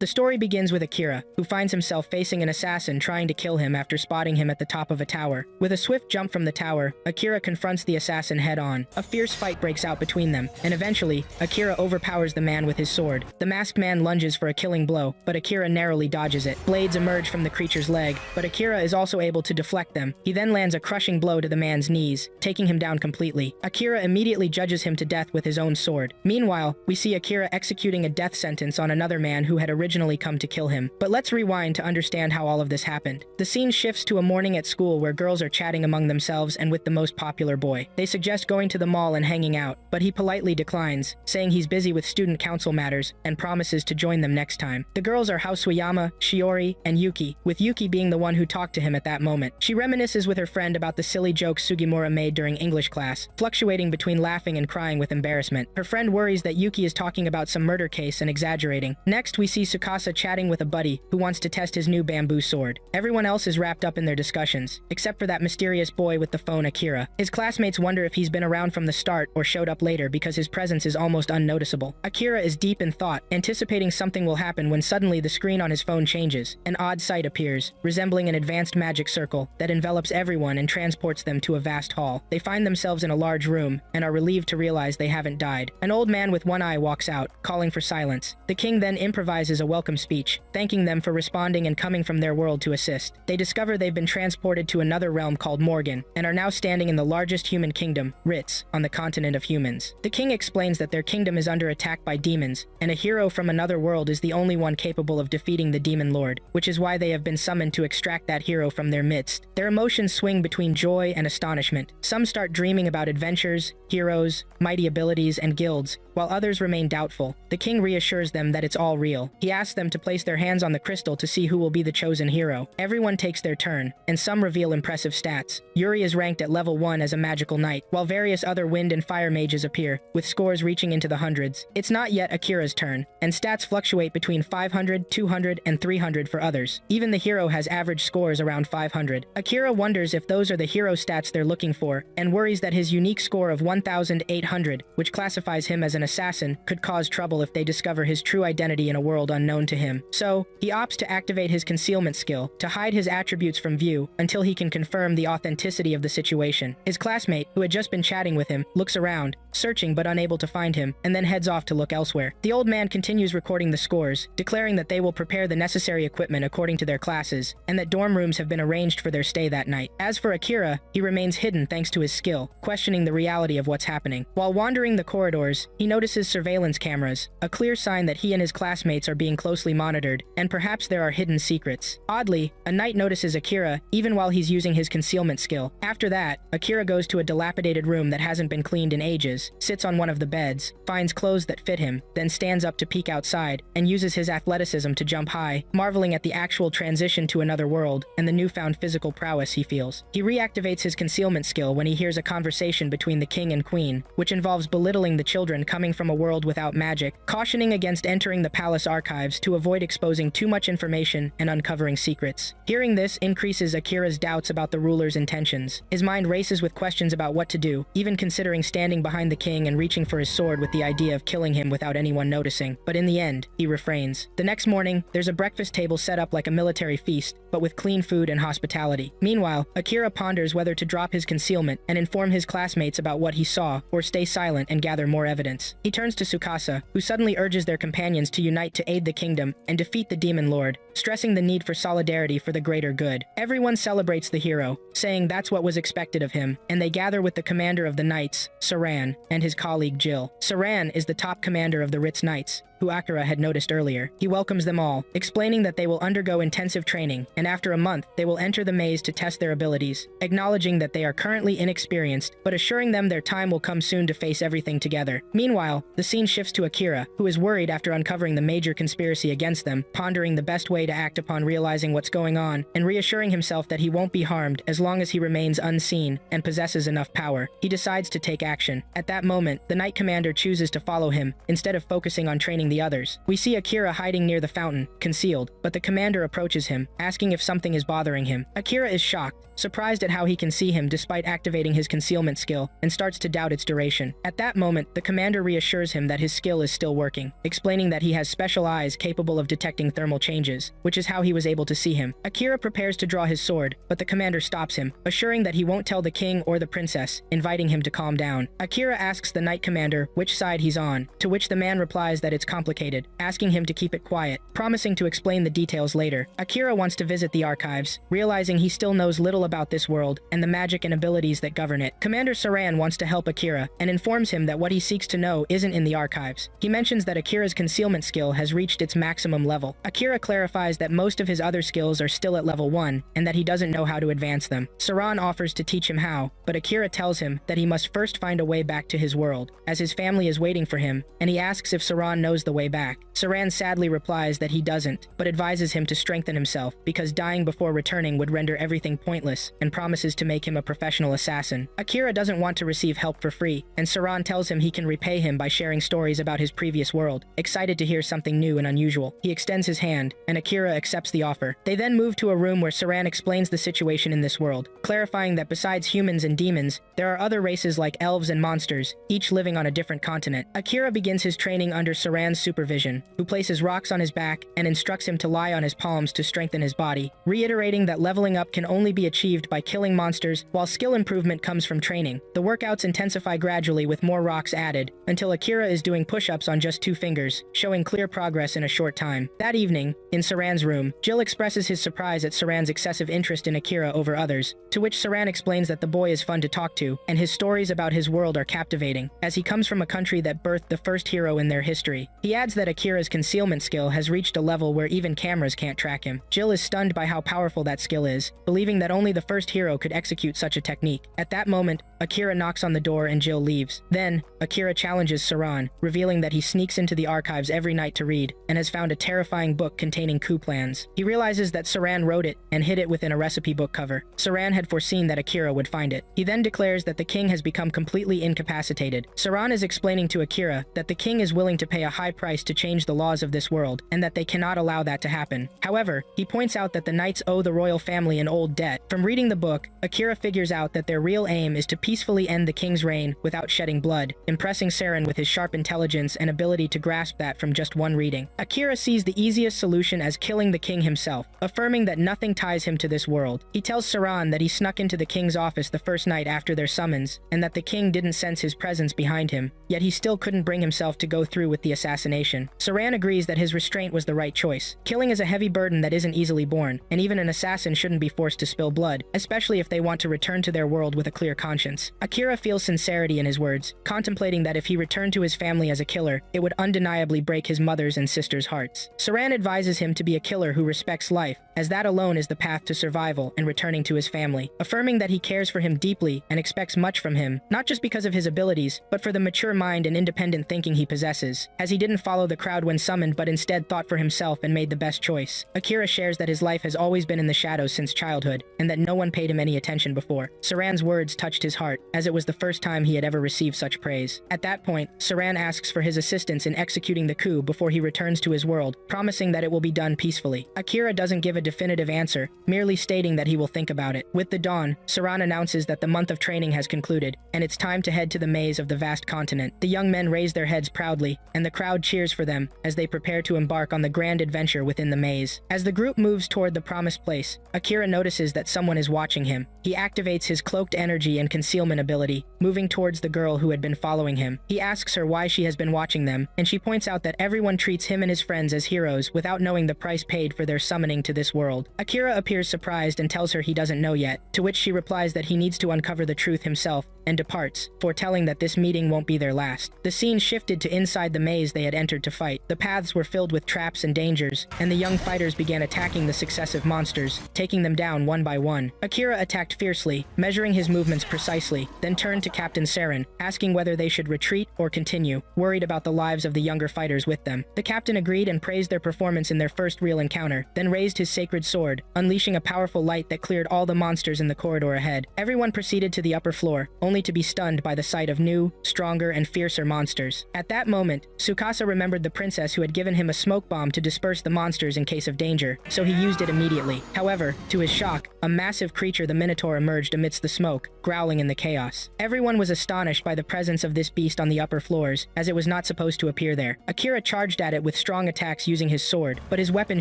The story begins with Akira, who finds himself facing an assassin trying to kill him after spotting him at the top of a tower. With a swift jump from the tower, Akira confronts the assassin head-on. A fierce fight breaks out between them, and eventually, Akira overpowers the man with his sword. The masked man lunges for a killing blow, but Akira narrowly dodges it. Blades emerge from the creature's leg, but Akira is also able to deflect them. He then lands a crushing blow to the man's knees, taking him down completely. Akira immediately judges him to death with his own sword. Meanwhile, we see Akira executing a death sentence on another man who had originally come to kill him. But let's rewind to understand how all of this happened. The scene shifts to a morning at school where girls are chatting among themselves and with the most popular boy. They suggest going to the mall and hanging out, but he politely declines, saying he's busy with student council matters and promises to join them next time. The girls are Housuyama, Shiori, and Yuki, with Yuki being the one who talked to him at that moment. She reminisces with her friend about the silly jokes Sugimura made during English class, fluctuating between laughing and crying with embarrassment. Her friend worries that Yuki is talking about some murder case and exaggerating. Next, we see Tsukasa chatting with a buddy who wants to test his new bamboo sword. Everyone else is wrapped up in their discussions, except for that mysterious boy with the phone, Akira. His classmates wonder if he's been around from the start or showed up later because his presence is almost unnoticeable. Akira is deep in thought, anticipating something will happen when suddenly the screen on his phone changes. An odd sight appears, resembling an advanced magic circle that envelops everyone and transports them to a vast hall. They find themselves in a large room and are relieved to realize they haven't died. An old man with one eye walks out, calling for silence. The king then improvises a welcome speech, thanking them for responding and coming from their world to assist. They discover they've been transported to another realm called Morgan and are now standing in the largest human kingdom, Ritz, on the continent of humans. The king explains that their kingdom is under attack by demons, and a hero from another world is the only one capable of defeating the demon lord, which is why they have been summoned to extract that hero from their midst. Their emotions swing between joy and astonishment. Some start dreaming about adventures, heroes, mighty abilities, and guilds, while others remain doubtful. The king reassures them that it's all real. He asks them to place their hands on the crystal to see who will be the chosen hero. Everyone takes their turn, and some reveal impressive stats. Yuri is ranked at level 1 as a magical knight, while various other wind and fire mages appear, with scores reaching into the hundreds. It's not yet Akira's turn, and stats fluctuate between 500, 200, and 300 for others. Even the hero has average scores around 500. Akira wonders if those are the hero stats they're looking for, and worries that his unique score of 1,800, which classifies him as an assassin, could cause trouble if they discover his true identity in a world unknown to him. So, he opts to activate his concealment skill to hide his attributes from view until he can confirm the authenticity of the situation. His classmate, who had just been chatting with him, looks around, searching but unable to find him, and then heads off to look elsewhere. The old man continues recording the scores, declaring that they will prepare the necessary equipment according to their classes, and that dorm rooms have been arranged for their stay that night. As for Akira, he remains hidden thanks to his skill, questioning the reality of what's happening. While wandering the corridors, he notices surveillance cameras, a clear sign that he and his classmates are being closely monitored, and perhaps there are hidden secrets. Oddly, a knight notices Akira even while he's using his concealment skill. After that, Akira goes to a dilapidated room that hasn't been cleaned in ages, sits on one of the beds, finds clothes that fit him, then stands up to peek outside, and uses his athleticism to jump high, marveling at the actual transition to another world and the newfound physical prowess he feels. He reactivates his concealment skill when he hears a conversation between the king and queen, which involves belittling the children coming from a world without magic, cautioning against entering the palace archives to avoid exposing too much information and uncovering secrets. Hearing this increases Akira's doubts about the ruler's intentions. His mind races with questions about what to do, even considering standing behind the king and reaching for his sword with the idea of killing him without anyone noticing. But in the end, he refrains. The next morning, there's a breakfast table set up like a military feast, but with clean food and hospitality. Meanwhile, Akira ponders whether to drop his concealment and inform his classmates about what he saw, or stay silent and gather more evidence. He turns to Tsukasa, who suddenly urges their companions to unite to aid the kingdom and defeat the demon lord, stressing the need for solidarity for the greater good. Everyone celebrates the hero, saying that's what was expected of him, and they gather with the commander of the knights, Saran, and his colleague Jill. Saran is the top commander of the Ritz Knights, who Akira had noticed earlier. He welcomes them all, explaining that they will undergo intensive training, and after a month, they will enter the maze to test their abilities, acknowledging that they are currently inexperienced, but assuring them their time will come soon to face everything together. Meanwhile, the scene shifts to Akira, who is worried after uncovering the major conspiracy against them, pondering the best way to act upon realizing what's going on, and reassuring himself that he won't be harmed as long as he remains unseen and possesses enough power. He decides to take action. At that moment, the Knight Commander chooses to follow him, instead of focusing on training the others. We see Akira hiding near the fountain, concealed, but the commander approaches him, asking if something is bothering him. Akira is shocked, surprised at how he can see him despite activating his concealment skill, and starts to doubt its duration. At that moment, the commander reassures him that his skill is still working, explaining that he has special eyes capable of detecting thermal changes, which is how he was able to see him. Akira prepares to draw his sword, but the commander stops him, assuring that he won't tell the king or the princess, inviting him to calm down. Akira asks the knight commander which side he's on, to which the man replies that it's complicated, asking him to keep it quiet, promising to explain the details later. Akira wants to visit the archives, realizing he still knows little about this world and the magic and abilities that govern it. Commander Saran wants to help Akira and informs him that what he seeks to know isn't in the archives. He mentions that Akira's concealment skill has reached its maximum level. Akira clarifies that most of his other skills are still at level 1 and that he doesn't know how to advance them. Saran offers to teach him how, but Akira tells him that he must first find a way back to his world, as his family is waiting for him, and he asks if Saran knows the way back. Saran sadly replies that he doesn't, but advises him to strengthen himself because dying before returning would render everything pointless, and promises to make him a professional assassin. Akira doesn't want to receive help for free, and Saran tells him he can repay him by sharing stories about his previous world. Excited to hear something new and unusual, he extends his hand, and Akira accepts the offer. They then move to a room where Saran explains the situation in this world, clarifying that besides humans and demons, there are other races like elves and monsters, each living on a different continent. Akira begins his training under Saran's supervision, who places rocks on his back and instructs him to lie on his palms to strengthen his body, reiterating that leveling up can only be achieved by killing monsters, while skill improvement comes from training. The workouts intensify gradually with more rocks added, until Akira is doing push-ups on just 2 fingers, showing clear progress in a short time. That evening, in Saran's room, Jill expresses his surprise at Saran's excessive interest in Akira over others, to which Saran explains that the boy is fun to talk to, and his stories about his world are captivating, as he comes from a country that birthed the first hero in their history. He adds that Akira's concealment skill has reached a level where even cameras can't track him. Jill is stunned by how powerful that skill is, believing that only the first hero could execute such a technique. At that moment, Akira knocks on the door and Jill leaves. Then, Akira challenges Saran, revealing that he sneaks into the archives every night to read, and has found a terrifying book containing coup plans. He realizes that Saran wrote it and hid it within a recipe book cover. Saran had foreseen that Akira would find it. He then declares that the king has become completely incapacitated. Saran is explaining to Akira that the king is willing to pay a high price to change the laws of this world, and that they cannot allow that to happen. However, he points out that the knights owe the royal family an old debt. From reading the book, Akira figures out that their real aim is to peacefully end the king's reign without shedding blood, impressing Saran with his sharp intelligence and ability to grasp that from just one reading. Akira sees the easiest solution as killing the king himself, affirming that nothing ties him to this world. He tells Saran that he snuck into the king's office the first night after their summons, and that the king didn't sense his presence behind him, yet he still couldn't bring himself to go through with the assassination. Saran agrees that his restraint was the right choice. Killing is a heavy burden that isn't easily borne, and even an assassin shouldn't be forced to spill blood, especially if they want to return to their world with a clear conscience. Akira feels sincerity in his words, contemplating that if he returned to his family as a killer, it would undeniably break his mother's and sister's hearts. Saran advises him to be a killer who respects life, as that alone is the path to survival and returning to his family, affirming that he cares for him deeply and expects much from him, not just because of his abilities, but for the mature mind and independent thinking he possesses, as he didn't follow the crowd when summoned but instead thought for himself and made the best choice. Akira shares that his life has always been in the shadows since childhood, and that no one paid him any attention before. Saran's words touched his heart, as it was the first time he had ever received such praise. At that point, Saran asks for his assistance in executing the coup before he returns to his world, promising that it will be done peacefully. Akira doesn't give a definitive answer, merely stating that he will think about it. With the dawn, Saran announces that the month of training has concluded, and it's time to head to the maze of the vast continent. The young men raise their heads proudly, and the crowd cheers for them as they prepare to embark on the grand adventure within the maze. As the group moves toward the promised place, Akira notices that someone is watching him. He activates his cloaked energy and concealment ability, moving towards the girl who had been following him. He asks her why she has been watching them, and she points out that everyone treats him and his friends as heroes without knowing the price paid for their summoning to this world. Akira appears surprised and tells her he doesn't know yet, to which she replies that he needs to uncover the truth himself, and departs, foretelling that this meeting won't be their last. The scene shifted to inside the maze they had entered to fight. The paths were filled with traps and dangers, and the young fighters began attacking the successive monsters, taking them down one by one. Akira attacked fiercely, measuring his movements precisely, then turned to Captain Saran, asking whether they should retreat or continue, worried about the lives of the younger fighters with them. The captain agreed and praised their performance in their first real encounter, then raised his sacred sword, unleashing a powerful light that cleared all the monsters in the corridor ahead. Everyone proceeded to the upper floor, only to be stunned by the sight of new, stronger, and fiercer monsters. At that moment, Tsukasa remembered the princess who had given him a smoke bomb to disperse the monsters in case of danger, so he used it immediately. However, to his shock, a massive creature, the Minotaur, emerged amidst the smoke, growling in the chaos. Everyone was astonished by the presence of this beast on the upper floors, as it was not supposed to appear there. Akira charged at it with strong attacks using his sword, but his weapon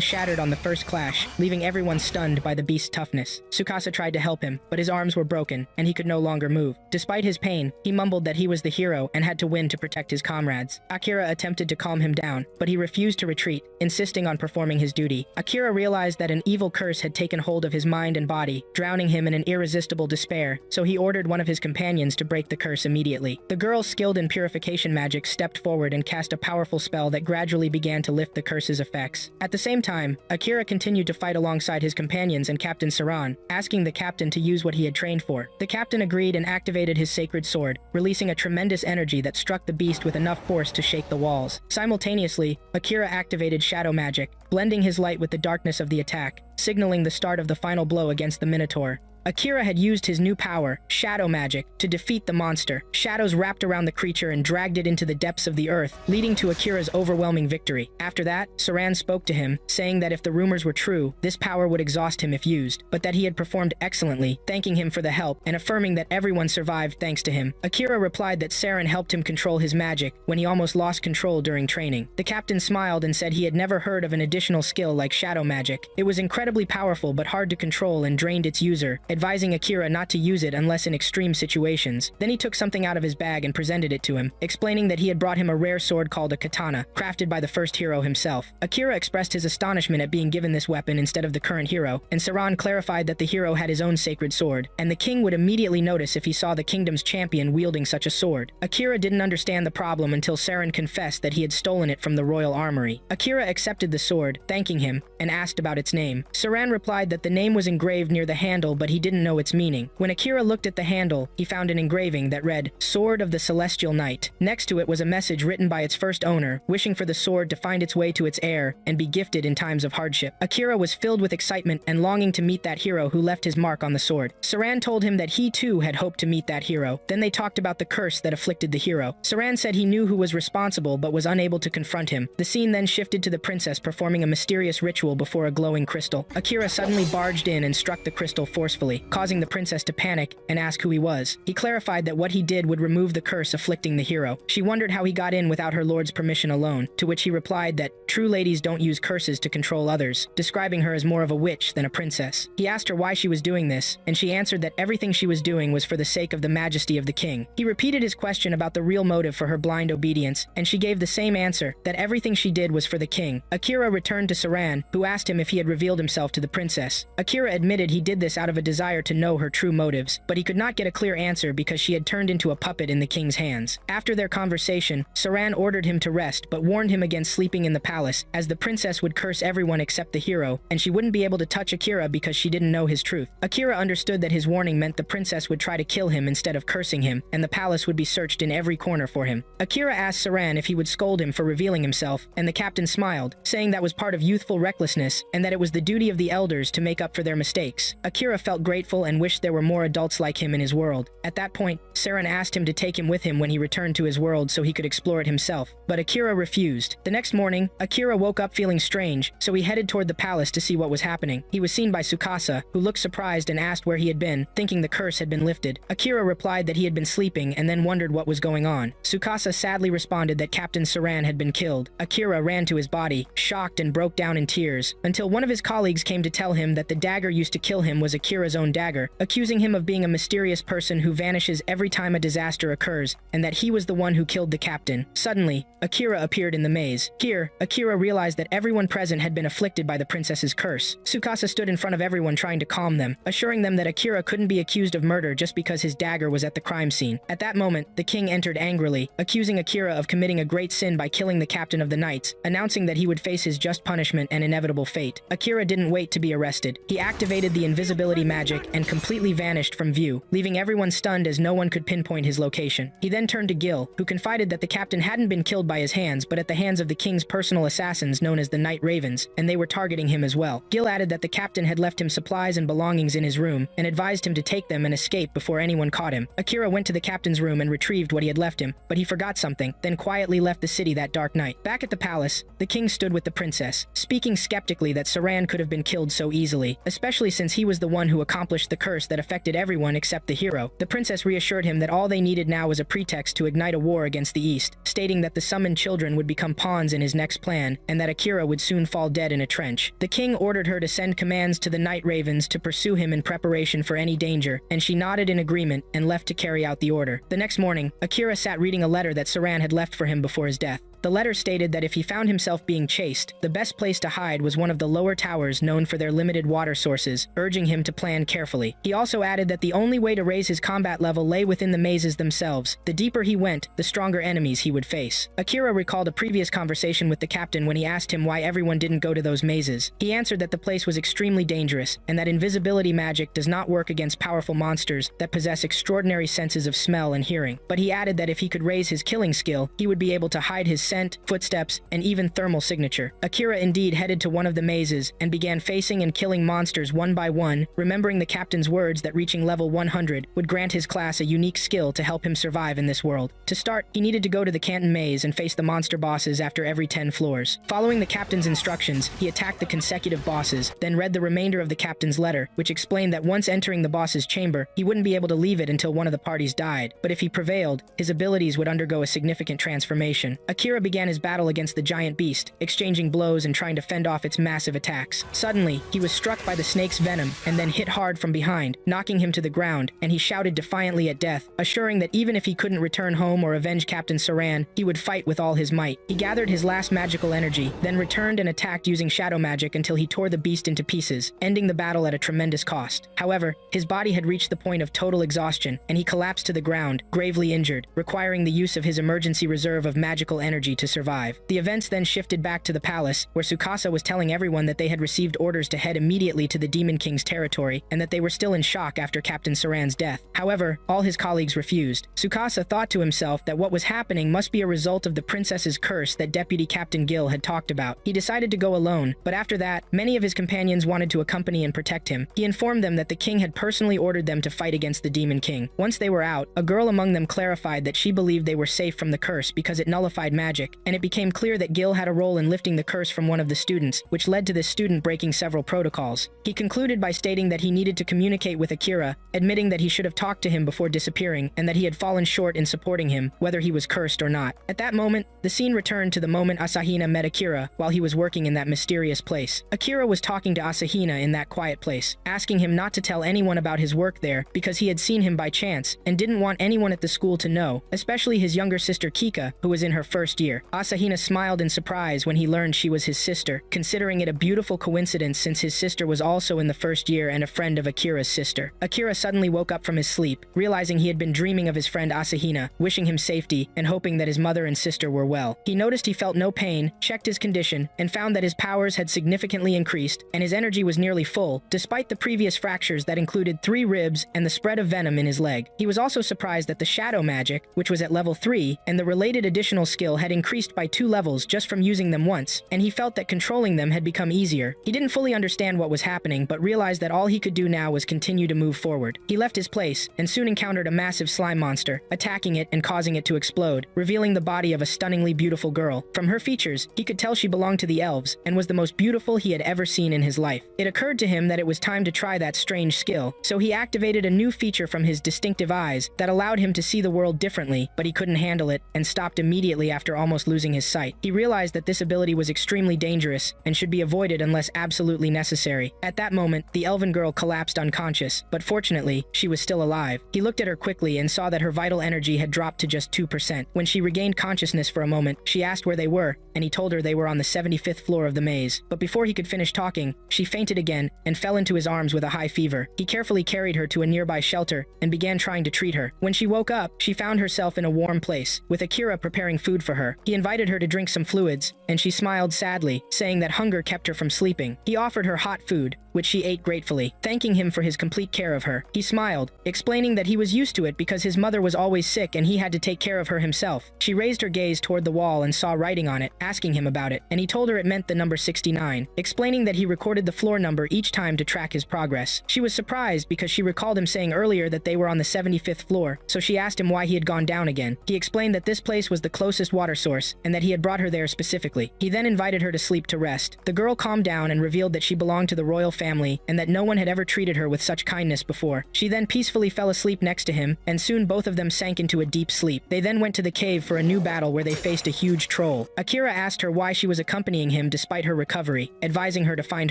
shattered on the first clash, leaving everyone stunned by the beast's toughness. Tsukasa tried to help him, but his arms were broken, and he could no longer move. Despite his pain, he mumbled that he was the hero and had to win to protect his comrades. Akira attempted to calm him down, but he refused to retreat, insisting on performing his duty. Akira realized that an evil curse had taken hold of his mind and body, drowning him in an irresistible despair, so he ordered one of his companions to break the curse immediately. The girl skilled in purification magic stepped forward and cast a powerful spell that gradually began to lift the curse's effects. At the same time, Akira continued to fight alongside his companions and Captain Saran, asking the captain to use what he had trained for. The captain agreed and activated his sacred sword, releasing a tremendous energy that struck the beast with enough force to shake the walls. Simultaneously, Akira activated shadow magic, blending his light with the darkness of the attack, signaling the start of the final blow against the Minotaur. Akira had used his new power, shadow magic, to defeat the monster. Shadows wrapped around the creature and dragged it into the depths of the earth, leading to Akira's overwhelming victory. After that, Saran spoke to him, saying that if the rumors were true, this power would exhaust him if used, but that he had performed excellently, thanking him for the help and affirming that everyone survived thanks to him. Akira replied that Saran helped him control his magic when he almost lost control during training. The captain smiled and said he had never heard of an additional skill like shadow magic. It was incredibly powerful but hard to control and drained its user, advising Akira not to use it unless in extreme situations. Then he took something out of his bag and presented it to him, explaining that he had brought him a rare sword called a katana, crafted by the first hero himself. Akira expressed his astonishment at being given this weapon instead of the current hero, and Saran clarified that the hero had his own sacred sword, and the king would immediately notice if he saw the kingdom's champion wielding such a sword. Akira didn't understand the problem until Saran confessed that he had stolen it from the royal armory. Akira accepted the sword, thanking him, and asked about its name. Saran replied that the name was engraved near the handle, but he didn't know its meaning. When Akira looked at the handle, he found an engraving that read, "Sword of the Celestial Knight." Next to it was a message written by its first owner, wishing for the sword to find its way to its heir and be gifted in times of hardship. Akira was filled with excitement and longing to meet that hero who left his mark on the sword. Saran told him that he too had hoped to meet that hero. Then they talked about the curse that afflicted the hero. Saran said he knew who was responsible but was unable to confront him. The scene then shifted to the princess performing a mysterious ritual before a glowing crystal. Akira suddenly barged in and struck the crystal forcefully, causing the princess to panic and ask who he was. He clarified that what he did would remove the curse afflicting the hero. She wondered how he got in without her lord's permission alone, to which he replied that true ladies don't use curses to control others, describing her as more of a witch than a princess. He asked her why she was doing this, and she answered that everything she was doing was for the sake of the majesty of the king. He repeated his question about the real motive for her blind obedience, and she gave the same answer, that everything she did was for the king. Akira returned to Saran, who asked him if he had revealed himself to the princess. Akira admitted he did this out of a desire to know her true motives, but he could not get a clear answer because she had turned into a puppet in the king's hands. After their conversation, Saran ordered him to rest but warned him against sleeping in the palace, as the princess would curse everyone except the hero, and she wouldn't be able to touch Akira because she didn't know his truth. Akira understood that his warning meant the princess would try to kill him instead of cursing him, and the palace would be searched in every corner for him. Akira asked Saran if he would scold him for revealing himself, and the captain smiled, saying that was part of youthful recklessness and that it was the duty of the elders to make up for their mistakes. Akira felt grateful and wished there were more adults like him in his world. At that point, Saran asked him to take him with him when he returned to his world so he could explore it himself, but Akira refused. The next morning, Akira woke up feeling strange, so he headed toward the palace to see what was happening. He was seen by Tsukasa, who looked surprised and asked where he had been, thinking the curse had been lifted. Akira replied that he had been sleeping and then wondered what was going on. Tsukasa sadly responded that Captain Saran had been killed. Akira ran to his body, shocked and broke down in tears, until one of his colleagues came to tell him that the dagger used to kill him was Akira's own dagger, accusing him of being a mysterious person who vanishes every time a disaster occurs, and that he was the one who killed the captain. Suddenly, Akira appeared in the maze. Here, Akira realized that everyone present had been afflicted by the princess's curse. Tsukasa stood in front of everyone trying to calm them, assuring them that Akira couldn't be accused of murder just because his dagger was at the crime scene. At that moment, the king entered angrily, accusing Akira of committing a great sin by killing the captain of the knights, announcing that he would face his just punishment and inevitable fate. Akira didn't wait to be arrested. He activated the invisibility magic magic and completely vanished from view, leaving everyone stunned as no one could pinpoint his location. He then turned to Gil, who confided that the captain hadn't been killed by his hands but at the hands of the king's personal assassins known as the Night Ravens, and they were targeting him as well. Gil added that the captain had left him supplies and belongings in his room and advised him to take them and escape before anyone caught him. Akira went to the captain's room and retrieved what he had left him, but he forgot something, then quietly left the city that dark night. Back at the palace, the king stood with the princess, speaking skeptically that Saran could have been killed so easily, especially since he was the one who accomplished the curse that affected everyone except the hero. The princess reassured him that all they needed now was a pretext to ignite a war against the East, stating that the summoned children would become pawns in his next plan, and that Akira would soon fall dead in a trench. The king ordered her to send commands to the Night Ravens to pursue him in preparation for any danger, and she nodded in agreement and left to carry out the order. The next morning, Akira sat reading a letter that Saran had left for him before his death. The letter stated that if he found himself being chased, the best place to hide was one of the lower towers known for their limited water sources, urging him to plan carefully. He also added that the only way to raise his combat level lay within the mazes themselves. The deeper he went, the stronger enemies he would face. Akira recalled a previous conversation with the captain when he asked him why everyone didn't go to those mazes. He answered that the place was extremely dangerous, and that invisibility magic does not work against powerful monsters that possess extraordinary senses of smell and hearing. But he added that if he could raise his killing skill, he would be able to hide his scent, footsteps, and even thermal signature. Akira indeed headed to one of the mazes and began facing and killing monsters one by one, remembering the captain's words that reaching level 100 would grant his class a unique skill to help him survive in this world. To start, he needed to go to the Canton Maze and face the monster bosses after every 10 floors. Following the captain's instructions, he attacked the consecutive bosses, then read the remainder of the captain's letter, which explained that once entering the boss's chamber, he wouldn't be able to leave it until one of the parties died, but if he prevailed, his abilities would undergo a significant transformation. Akira began his battle against the giant beast, exchanging blows and trying to fend off its massive attacks. Suddenly, he was struck by the snake's venom and then hit hard from behind, knocking him to the ground, and he shouted defiantly at death, assuring that even if he couldn't return home or avenge Captain Saran, he would fight with all his might. He gathered his last magical energy, then returned and attacked using shadow magic until he tore the beast into pieces, ending the battle at a tremendous cost. However, his body had reached the point of total exhaustion, and he collapsed to the ground, gravely injured, requiring the use of his emergency reserve of magical energy to survive. The events then shifted back to the palace, where Tsukasa was telling everyone that they had received orders to head immediately to the Demon King's territory, and that they were still in shock after Captain Saran's death. However, all his colleagues refused. Tsukasa thought to himself that what was happening must be a result of the princess's curse that Deputy Captain Gil had talked about. He decided to go alone, but after that, many of his companions wanted to accompany and protect him. He informed them that the king had personally ordered them to fight against the Demon King. Once they were out, a girl among them clarified that she believed they were safe from the curse because it nullified magic, and it became clear that Gil had a role in lifting the curse from one of the students, which led to this student breaking several protocols. He concluded by stating that he needed to communicate with Akira, admitting that he should have talked to him before disappearing, and that he had fallen short in supporting him, whether he was cursed or not. At that moment, the scene returned to the moment Asahina met Akira while he was working in that mysterious place. Akira was talking to Asahina in that quiet place, asking him not to tell anyone about his work there because he had seen him by chance and didn't want anyone at the school to know, especially his younger sister Kika, who was in her first year. Asahina smiled in surprise when he learned she was his sister, considering it a beautiful coincidence since his sister was also in the first year and a friend of Akira's sister. Akira suddenly woke up from his sleep, realizing he had been dreaming of his friend Asahina, wishing him safety and hoping that his mother and sister were well. He noticed he felt no pain, checked his condition, and found that his powers had significantly increased and his energy was nearly full, despite the previous fractures that included 3 ribs and the spread of venom in his leg. He was also surprised that the shadow magic, which was at level 3, and the related additional skill had increased by 2 levels just from using them once, and he felt that controlling them had become easier. He didn't fully understand what was happening, but realized that all he could do now was continue to move forward. He left his place, and soon encountered a massive slime monster, attacking it and causing it to explode, revealing the body of a stunningly beautiful girl. From her features, he could tell she belonged to the elves, and was the most beautiful he had ever seen in his life. It occurred to him that it was time to try that strange skill, so he activated a new feature from his distinctive eyes that allowed him to see the world differently, but he couldn't handle it, and stopped immediately after almost losing his sight. He realized that this ability was extremely dangerous, and should be avoided unless absolutely necessary. At that moment, the elven girl collapsed unconscious, but fortunately, she was still alive. He looked at her quickly and saw that her vital energy had dropped to just 2%. When she regained consciousness for a moment, she asked where they were, and he told her they were on the 75th floor of the maze. But before he could finish talking, she fainted again and fell into his arms with a high fever. He carefully carried her to a nearby shelter and began trying to treat her. When she woke up, she found herself in a warm place, with Akira preparing food for her. bar. He invited her to drink some fluids, and she smiled sadly, saying that hunger kept her from sleeping. He offered her hot food, which she ate gratefully, thanking him for his complete care of her. He smiled, explaining that he was used to it because his mother was always sick and he had to take care of her himself. She raised her gaze toward the wall and saw writing on it, asking him about it, and he told her it meant the number 69, explaining that he recorded the floor number each time to track his progress. She was surprised because she recalled him saying earlier that they were on the 75th floor, so she asked him why he had gone down again. He explained that this place was the closest water source and that he had brought her there specifically. He then invited her to sleep to rest. The girl calmed down and revealed that she belonged to the royal family and that no one had ever treated her with such kindness before. She then peacefully fell asleep next to him, and soon both of them sank into a deep sleep. They then went to the cave for a new battle where they faced a huge troll. Akira asked her why she was accompanying him despite her recovery, advising her to find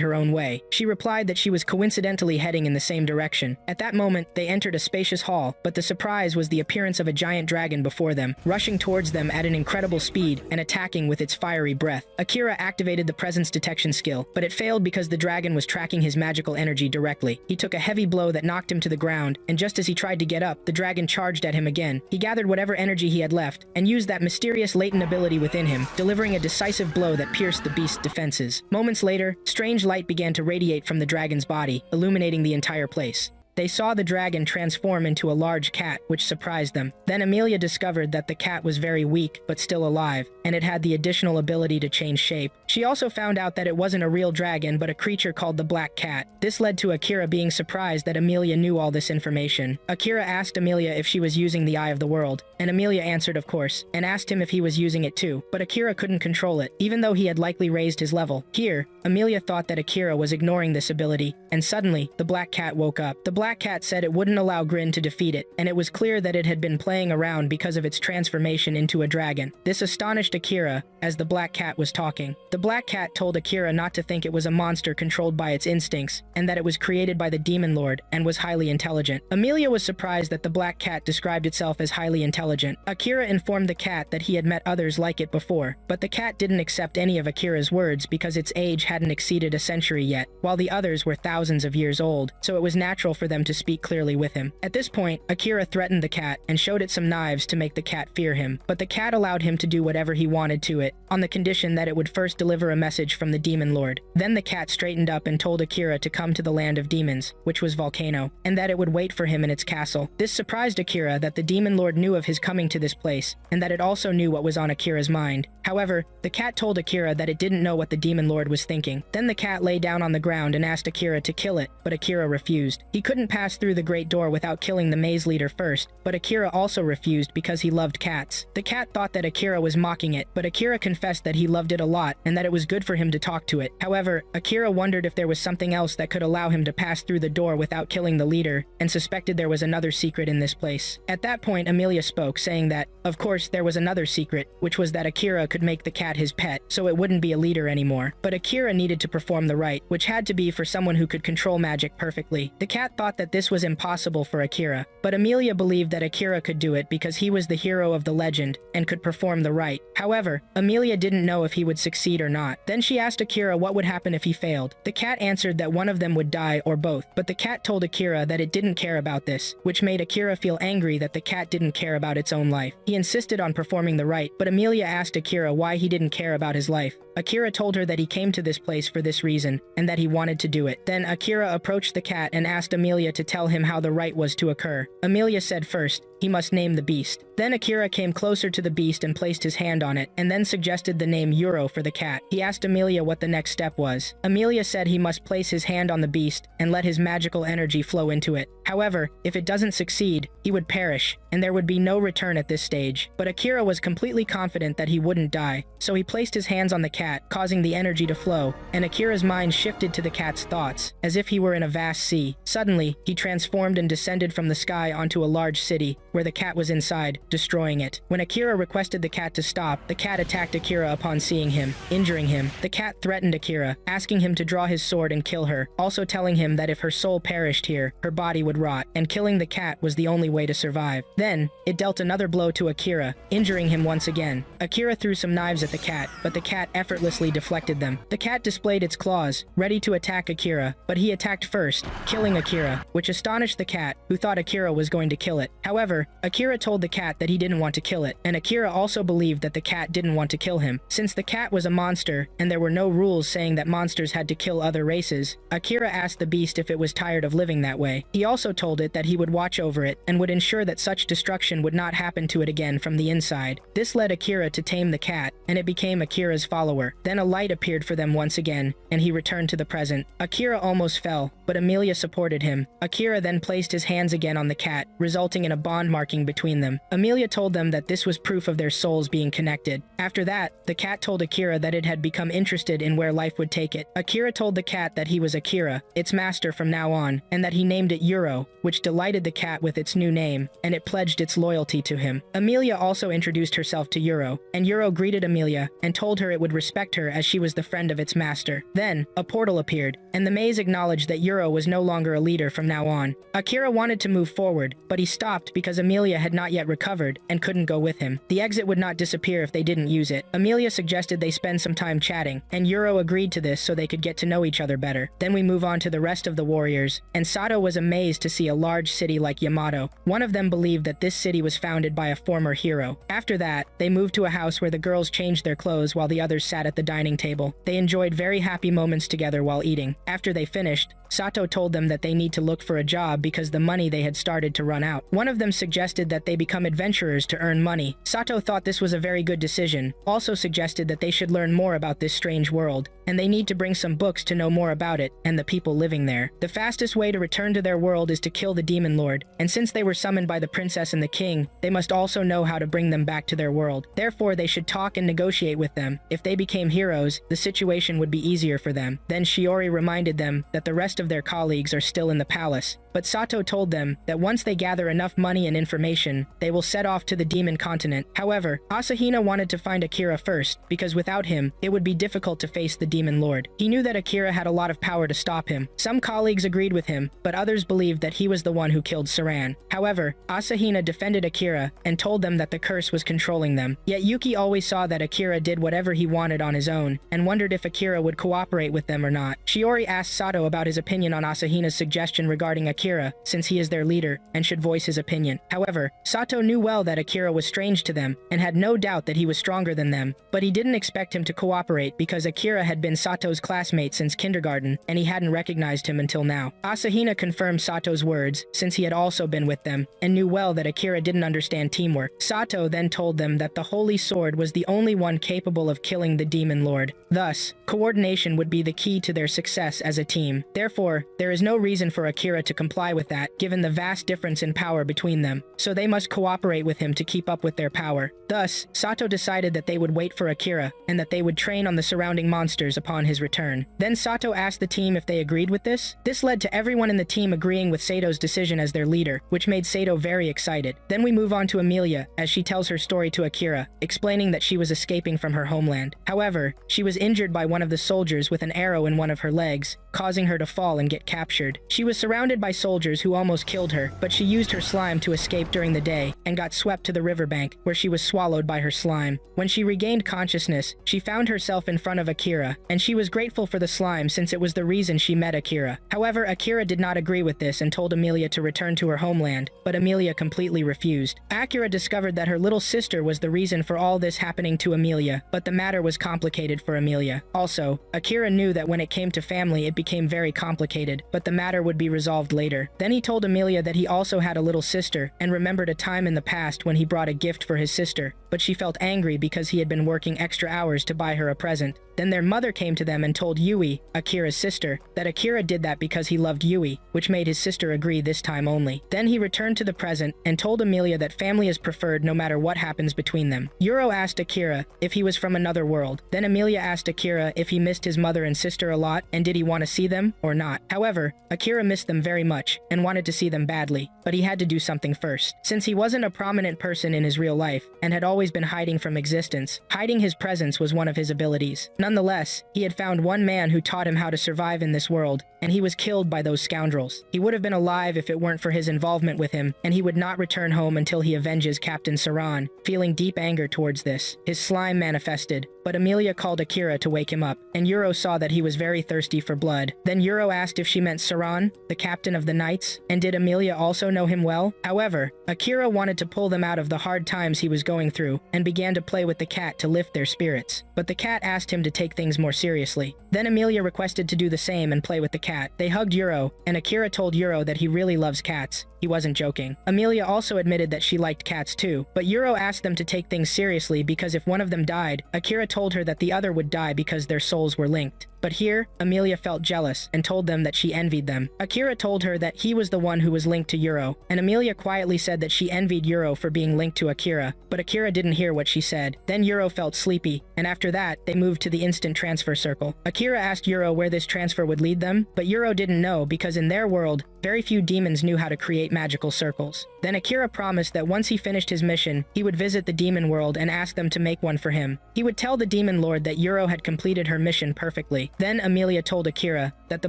her own way. She replied that she was coincidentally heading in the same direction. At that moment, they entered a spacious hall, but the surprise was the appearance of a giant dragon before them, rushing towards them at an incredible speed and attacking with its fiery breath. Akira activated the presence detection skill, but it failed because the dragon was tracking his magical energy directly. He took a heavy blow that knocked him to the ground, and just as he tried to get up, the dragon charged at him again. He gathered whatever energy he had left, and used that mysterious latent ability within him, delivering a decisive blow that pierced the beast's defenses. Moments later, strange light began to radiate from the dragon's body, illuminating the entire place. They saw the dragon transform into a large cat, which surprised them. Then Amelia discovered that the cat was very weak, but still alive, and it had the additional ability to change shape. She also found out that it wasn't a real dragon, but a creature called the Black Cat. This led to Akira being surprised that Amelia knew all this information. Akira asked Amelia if she was using the Eye of the World, and Amelia answered of course, and asked him if he was using it too, but Akira couldn't control it, even though he had likely raised his level. Here, Amelia thought that Akira was ignoring this ability, and suddenly, the Black Cat woke up. The Black Cat said it wouldn't allow Grin to defeat it, and it was clear that it had been playing around because of its transformation into a dragon. This astonished Akira as the Black Cat was talking. The Black Cat told Akira not to think it was a monster controlled by its instincts, and that it was created by the Demon Lord and was highly intelligent. Amelia was surprised that the Black Cat described itself as highly intelligent. Akira informed the cat that he had met others like it before, but the cat didn't accept any of Akira's words because its age hadn't exceeded a century yet, while the others were thousands of years old, so it was natural for them to speak clearly with him. At this point, Akira threatened the cat and showed it some knives to make the cat fear him, but the cat allowed him to do whatever he wanted to it, on the condition that it would first deliver a message from the Demon Lord. Then the cat straightened up and told Akira to come to the land of demons, which was Volcano, and that it would wait for him in its castle. This surprised Akira that the Demon Lord knew of his coming to this place, and that it also knew what was on Akira's mind. However, the cat told Akira that it didn't know what the Demon Lord was thinking. Then the cat lay down on the ground and asked Akira to kill it, but Akira refused. He couldn't pass through the great door without killing the maze leader first, but Akira also refused because he loved cats. The cat thought that Akira was mocking it, but Akira confessed that he loved it a lot and that it was good for him to talk to it. However, Akira wondered if there was something else that could allow him to pass through the door without killing the leader, and suspected there was another secret in this place. At that point, Amelia spoke, saying that, of course, there was another secret, which was that Akira could make the cat his pet, so it wouldn't be a leader anymore. But Akira needed to perform the rite, which had to be for someone who could control magic perfectly. The cat thought that this was impossible for Akira, but Amelia believed that Akira could do it because he was the hero of the legend and could perform the rite. However, Amelia didn't know if he would succeed or not. Then she asked Akira what would happen if he failed. The cat answered that one of them would die or both, but the cat told Akira that it didn't care about this, which made Akira feel angry that the cat didn't care about its own life. He insisted on performing the rite, but Amelia asked Akira why he didn't care about his life. Akira told her that he came to this place for this reason, and that he wanted to do it. Then Akira approached the cat and asked Amelia to tell him how the rite was to occur. Amelia said first, he must name the beast. Then Akira came closer to the beast and placed his hand on it, and then suggested the name Euro for the cat. He asked Amelia what the next step was. Amelia said he must place his hand on the beast and let his magical energy flow into it. However, if it doesn't succeed, he would perish, and there would be no return at this stage. But Akira was completely confident that he wouldn't die, so he placed his hands on the cat, causing the energy to flow, and Akira's mind shifted to the cat's thoughts, as if he were in a vast sea. Suddenly, he transformed and descended from the sky onto a large city, where the cat was inside, destroying it. When Akira requested the cat to stop, the cat attacked Akira upon seeing him, injuring him. The cat threatened Akira, asking him to draw his sword and kill her, also telling him that if her soul perished here, her body would rot, and killing the cat was the only way to survive. Then, it dealt another blow to Akira, injuring him once again. Akira threw some knives at the cat, but the cat effortlessly deflected them. The cat displayed its claws, ready to attack Akira, but he attacked first, killing Akira, which astonished the cat, who thought Akira was going to kill it. However, Akira told the cat that he didn't want to kill it, and Akira also believed that the cat didn't want to kill him. Since the cat was a monster, and there were no rules saying that monsters had to kill other races, Akira asked the beast if it was tired of living that way. He also told it that he would watch over it, and would ensure that such destruction would not happen to it again from the inside. This led Akira to tame the cat, and it became Akira's follower. Then a light appeared for them once again, and he returned to the present. Akira almost fell, but Amelia supported him. Akira then placed his hands again on the cat, resulting in a bond marking between them. Amelia told them that this was proof of their souls being connected. After that, the cat told Akira that it had become interested in where life would take it. Akira told the cat that he was Akira, its master from now on, and that he named it Yuro, which delighted the cat with its new name, and it pledged its loyalty to him. Amelia also introduced herself to Yuro, and Yuro greeted Amelia and told her it would respect her as she was the friend of its master. Then, a portal appeared, and the maze acknowledged that Yuro was no longer a leader from now on. Akira wanted to move forward, but he stopped because Amelia had not yet recovered and couldn't go with him. The exit would not disappear if they didn't use it. Amelia suggested they spend some time chatting, and Yuro agreed to this so they could get to know each other better. Then we move on to the rest of the warriors, and Sato was amazed to see a large city like Yamato. One of them believed that this city was founded by a former hero. After that, they moved to a house where the girls changed their clothes while the others sat at the dining table. They enjoyed very happy moments together while eating. After they finished, Sato told them that they need to look for a job because the money they had started to run out. One of them suggested that they become adventurers to earn money. Sato thought this was a very good decision, also suggested that they should learn more about this strange world, and they need to bring some books to know more about it and the people living there. The fastest way to return to their world is to kill the demon lord, and since they were summoned by the princess and the king, they must also know how to bring them back to their world. Therefore, they should talk and negotiate with them. If they became heroes, the situation would be easier for them. Then Shiori reminded them that the rest of their colleagues are still in the palace, but Sato told them that once they gather enough money and information, they will set off to the demon continent. However, Asahina wanted to find Akira first, because without him, it would be difficult to face the demon lord. He knew that Akira had a lot of power to stop him. Some colleagues agreed with him, but others believed that he was the one who killed Saran. However, Asahina defended Akira and told them that the curse was controlling them. Yet Yuki always saw that Akira did whatever he wanted on his own, and wondered if Akira would cooperate with them or not. Shiori asked Sato about his opinion on Asahina's suggestion regarding Akira, since he is their leader and should voice his opinion. However, Sato knew well that Akira was strange to them and had no doubt that he was stronger than them, but he didn't expect him to cooperate because Akira had been Sato's classmate since kindergarten and he hadn't recognized him until now. Asahina confirmed Sato's words since he had also been with them and knew well that Akira didn't understand teamwork. Sato then told them that the Holy Sword was the only one capable of killing the Demon Lord. Thus, coordination would be the key to their success as a team. Therefore, there is no reason for Akira to comply with that, given the vast difference in power between them, so they must cooperate with him to keep up with their power. Thus, Sato decided that they would wait for Akira, and that they would train on the surrounding monsters upon his return. Then Sato asked the team if they agreed with this. This led to everyone in the team agreeing with Sato's decision as their leader, which made Sato very excited. Then we move on to Amelia, as she tells her story to Akira, explaining that she was escaping from her homeland. However, she was injured by one of the soldiers with an arrow in one of her legs, causing her to fall and get captured. She was surrounded by soldiers who almost killed her, but she used her slime to escape during the day and got swept to the riverbank, where she was swallowed by her slime. When she regained consciousness, she found herself in front of Akira, and she was grateful for the slime since it was the reason she met Akira. However, Akira did not agree with this and told Amelia to return to her homeland, but Amelia completely refused. Akira discovered that her little sister was the reason for all this happening to Amelia, but the matter was complicated for Amelia. Also, Akira knew that when it came to family it became very complicated, but the matter would be resolved later. Then he told Amelia that he also had a little sister and remembered a time in the past when he brought a gift for his sister, but she felt angry because he had been working extra hours to buy her a present. Then their mother came to them and told Yui, Akira's sister, that Akira did that because he loved Yui, which made his sister agree this time only. Then he returned to the present and told Amelia that family is preferred no matter what happens between them. Yuro asked Akira if he was from another world. Then Amelia asked Akira if he missed his mother and sister a lot and did he want to see them or not. However, Akira missed them very much and wanted to see them badly, but he had to do something first. Since he wasn't a prominent person in his real life and had always been hiding from existence, hiding his presence was one of his abilities. Nonetheless, he had found one man who taught him how to survive in this world, and he was killed by those scoundrels. He would have have been alive if it weren't for his involvement with him, and he would not return home until he avenges Captain Saran. Feeling deep anger towards this, his slime manifested, but Emilia called Akira to wake him up, and Yuro saw that he was very thirsty for blood. Then Yuro asked if she meant Saran, the captain of the knights, and did Emilia also know him well? However, Akira wanted to pull them out of the hard times he was going through, and began to play with the cat to lift their spirits. But the cat asked him to take things more seriously. Then Emilia requested to do the same and play with the cat. They hugged Yuro, and Akira told Yuro that he really loves cats. He wasn't joking. Emilia also admitted that she liked cats too, but Yuro asked them to take things seriously because if one of them died, Akira told her that the other would die because their souls were linked. But here, Emilia felt jealous and told them that she envied them. Akira told her that he was the one who was linked to Yuro, and Emilia quietly said that she envied Yuro for being linked to Akira, but Akira didn't hear what she said. Then Yuro felt sleepy, and after that, they moved to the instant transfer circle. Akira asked Yuro where this transfer would lead them, but Yuro didn't know because in their world, very few demons knew how to create magical circles. Then Akira promised that once he finished his mission, he would visit the demon world and ask them to make one for him. He would tell the demon lord that Yuro had completed her mission perfectly. Then Emilia told Akira that the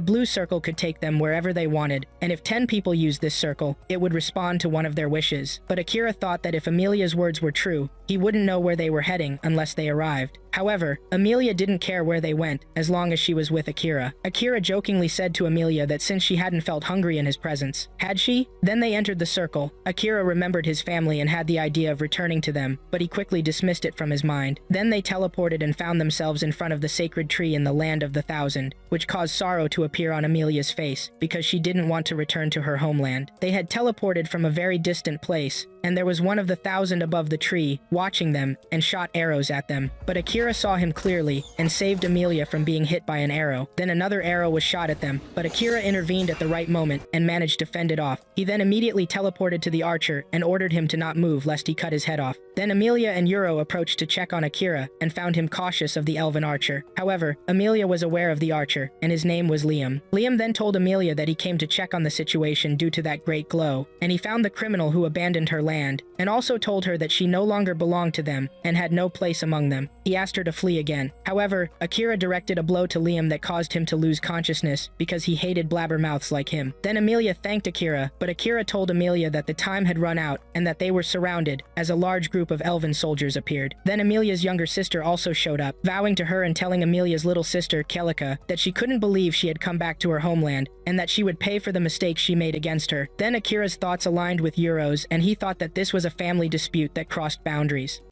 blue circle could take them wherever they wanted, and if 10 people used this circle, it would respond to one of their wishes. But Akira thought that if Emilia's words were true, he wouldn't know where they were heading unless they arrived. However, Emilia didn't care where they went as long as she was with Akira. Akira jokingly said to Emilia that since she hadn't felt hungry in his presence, had she? Then they entered the circle. Akira remembered his family and had the idea of returning to them, but he quickly dismissed it from his mind. Then they teleported and found themselves in front of the sacred tree in the land of the Thousand, which caused sorrow to appear on Emilia's face because she didn't want to return to her homeland. They had teleported from a very distant place, and there was one of the 1,000 above the tree, watching them, and shot arrows at them. But Akira saw him clearly, and saved Emilia from being hit by an arrow. Then another arrow was shot at them, but Akira intervened at the right moment, and managed to fend it off. He then immediately teleported to the archer, and ordered him to not move lest he cut his head off. Then Emilia and Yuro approached to check on Akira, and found him cautious of the elven archer. However, Emilia was aware of the archer, and his name was Liam. Liam then told Emilia that he came to check on the situation due to that great glow, and he found the criminal who abandoned her land, and also told her that she no longer belonged to them, and had no place among them. He asked her to flee again. However, Akira directed a blow to Liam that caused him to lose consciousness because he hated blabbermouths like him. Then Emilia thanked Akira, but Akira told Emilia that the time had run out and that they were surrounded as a large group of elven soldiers appeared. Then Emilia's younger sister also showed up, vowing to her and telling Emilia's little sister, Kelika, that she couldn't believe she had come back to her homeland and that she would pay for the mistakes she made against her. Then Akira's thoughts aligned with Yuro's, and he thought that this was a family dispute that crossed boundaries.